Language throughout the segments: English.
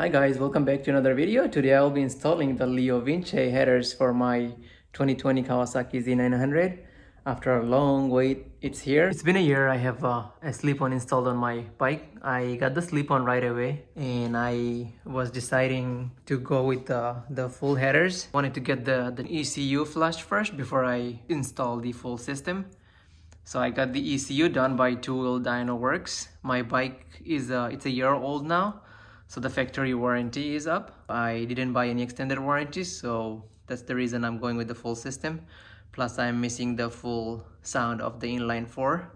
Hi guys, welcome back to another video. Today I will be installing the LeoVince headers for my 2020 Kawasaki Z900. After a long wait, it's here. It's been a year. I have a slip-on installed on my bike. I got the slip-on right away and I was deciding to go with the full headers. Wanted to get the ECU flushed first before I install the full system. So I got the ECU done by Two Wheel Dyno Works. My bike is it's a year old now, so the factory warranty is up. I didn't buy any extended warranties, so that's the reason I'm going with the full system. Plus I'm missing the full sound of the inline 4.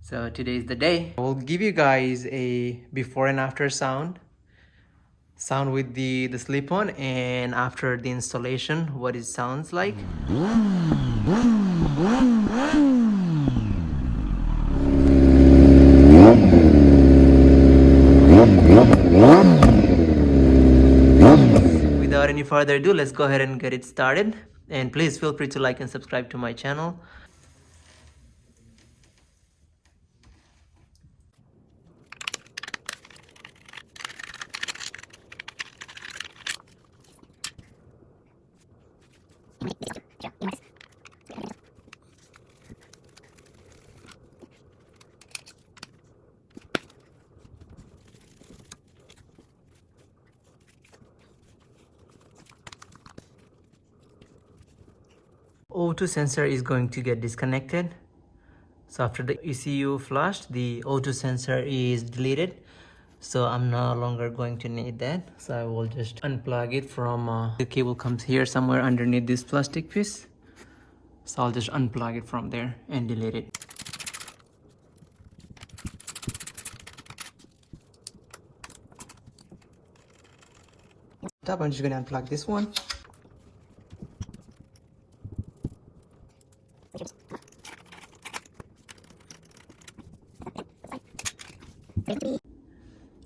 So today is the day. I will give you guys a before and after sound with the slip-on, and after the installation what it sounds like. Without any further ado, let's go ahead and get it started. And please feel free to like and subscribe to my channel. O2 sensor is going to get disconnected. So after the ECU flushed, the O2 sensor is deleted. So I'm no longer going to need that. So I will just unplug it from, the cable comes here somewhere underneath this plastic piece. So I'll just unplug it from there and delete it. I'm just gonna unplug this one.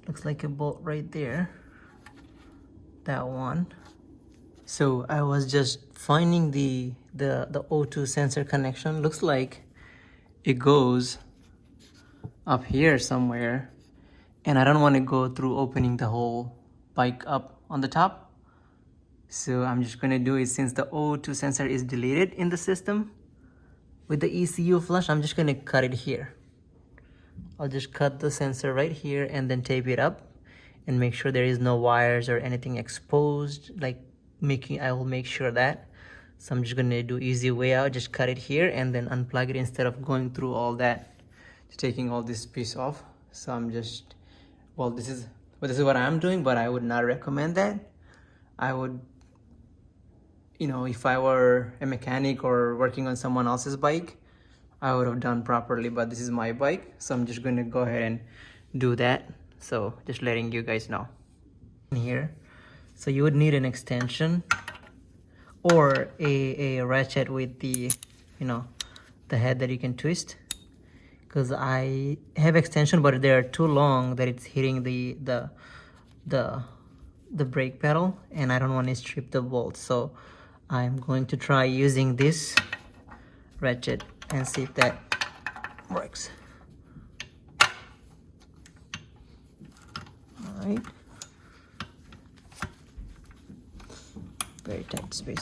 Looks like a bolt right there. That one. So I was just finding the O2 sensor connection. Looks like it goes up here somewhere, and I don't want to go through opening the whole bike up on the top. So I'm just gonna do it, since the O2 sensor is deleted in the system with the ECU flush. I'm just gonna cut it here. I'll just cut the sensor right here and then tape it up and make sure there is no wires or anything exposed, like I will make sure that. So I'm just gonna do easy way out, just cut it here and then unplug it instead of going through all that, taking all this piece off. So I'm just, well, this is what I'm doing, but I would not recommend that. I would, if I were a mechanic or working on someone else's bike, I would have done properly, but this is my bike, so I'm just gonna go ahead and do that. So just letting you guys know. Here, so you would need an extension or a ratchet with the the head that you can twist, because I have extension but they are too long that it's hitting the brake pedal, and I don't want to strip the bolts. So I'm going to try using this ratchet and see if that works. All right. Very tight space.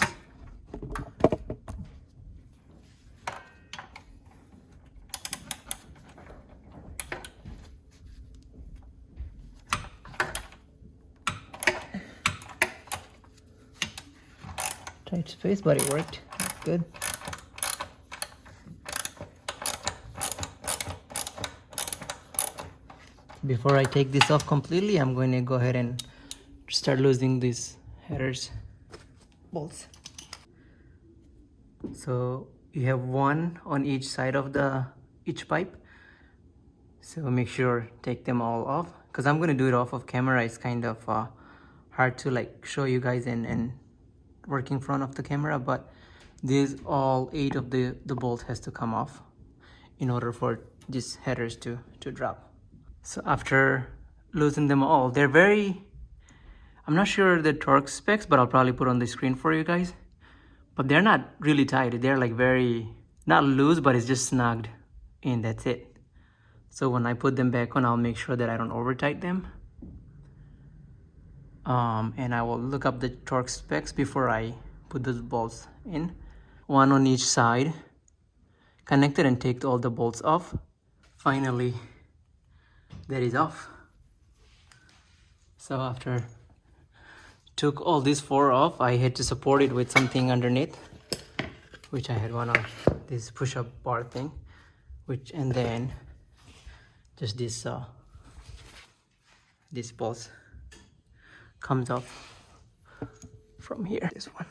Tight space, but it worked. That's good. Before I take this off completely, I'm going to go ahead and start losing these headers bolts. So you have one on each side of each pipe. So make sure take them all off, because I'm going to do it off of camera. It's kind of hard to show you guys and work in front of the camera, but these all 8 of the bolts has to come off in order for these headers to drop. So after losing them all, they're I'm not sure the torque specs, but I'll probably put on the screen for you guys. But they're not really tight. They're very, not loose, but it's just snugged in, that's it. So when I put them back on, I'll make sure that I don't over tighten them. And I will look up the torque specs before I put those bolts in. One on each side, connect it and take all the bolts off. Finally, that is off. So after took all these four off, I had to support it with something underneath, which I had one of this push-up bar thing, and then just this bolts comes off from here, this one,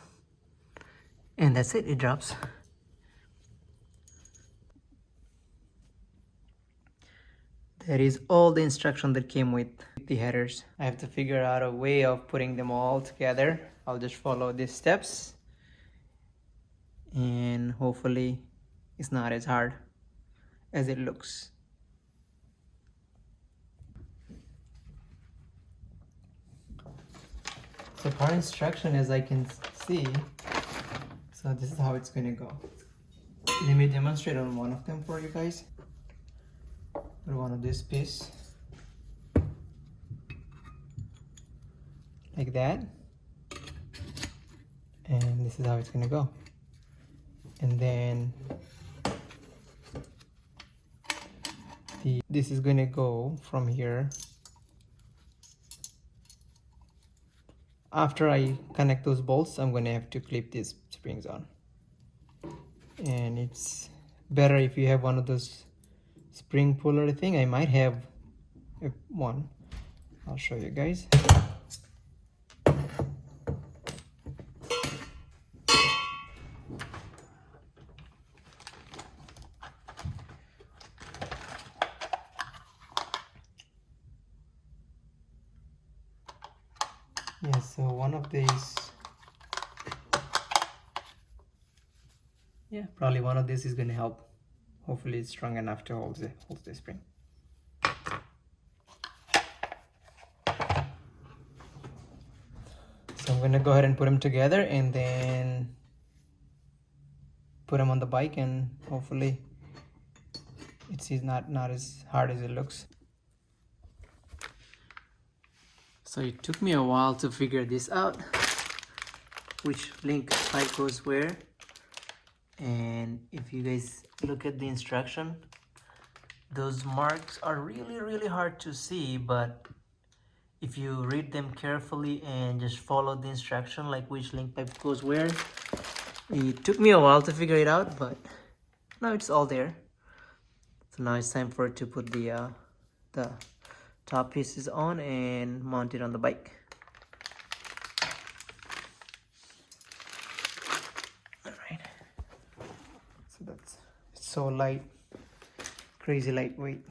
and that's it. It drops. That is all the instruction that came with the headers. I have to figure out a way of putting them all together. I'll just follow these steps and hopefully it's not as hard as it looks. So per instruction, as I can see, so this is how it's gonna go. Let me demonstrate on one of them for you guys. Put one of this piece like that, and this is how it's gonna go. And then this is gonna go from here. After I connect those bolts, I'm gonna have to clip these springs on, and it's better if you have one of those spring puller thing. I might have one. I'll show you guys. Yeah, so one of these, yeah, probably one of these is going to help. Hopefully it's strong enough to hold the spring. So I'm going to go ahead and put them together and then put them on the bike, and hopefully it's not as hard as it looks. So it took me a while to figure this out, which link pipe goes where. And if you guys look at the instruction, those marks are really hard to see, but if you read them carefully and just follow the instruction, like which link pipe goes where, it took me a while to figure it out, but now it's all there. So now it's time for it to put the top pieces on and mount it on the bike. Alright, so it's so light, crazy lightweight.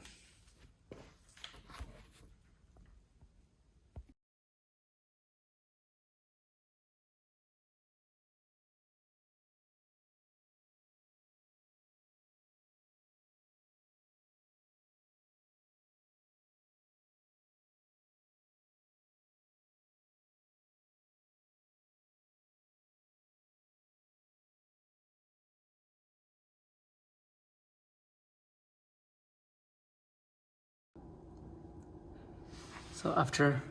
So after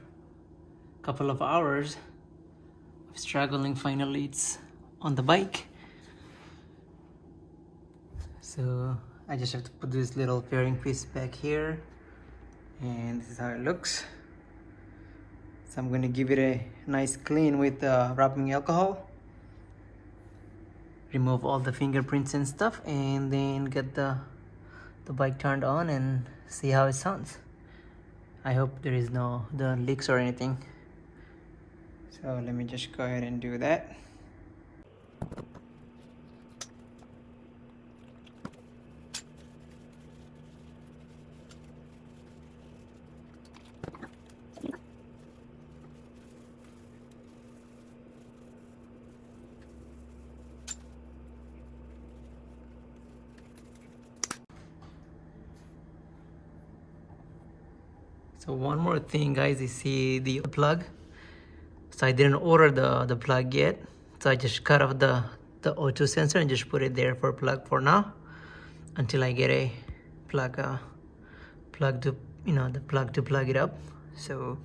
a couple of hours of struggling, finally it's on the bike. So I just have to put this little fairing piece back here, and this is how it looks. So I'm going to give it a nice clean with wrapping alcohol, remove all the fingerprints and stuff, and then get the bike turned on and see how it sounds. I hope there is no leaks or anything. So let me just go ahead and do that. So one more thing, guys, you see the plug. So I didn't order the plug yet, so I just cut off the O2 sensor and just put it there for plug for now, until I get a plug to plug it up. So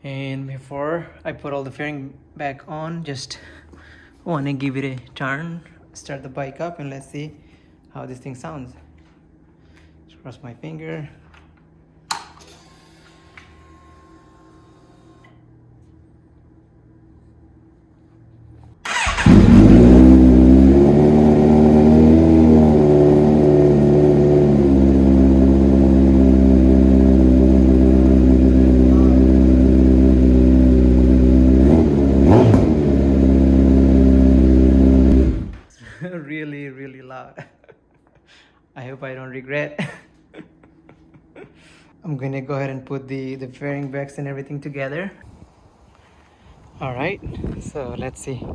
And before I put all the fairing back on, just want to give it a turn, start the bike up, and let's see how this thing sounds. Just cross my finger. Really, really loud. I hope I don't regret. I'm gonna go ahead and put the fairing backs and everything together. All right, so let's see.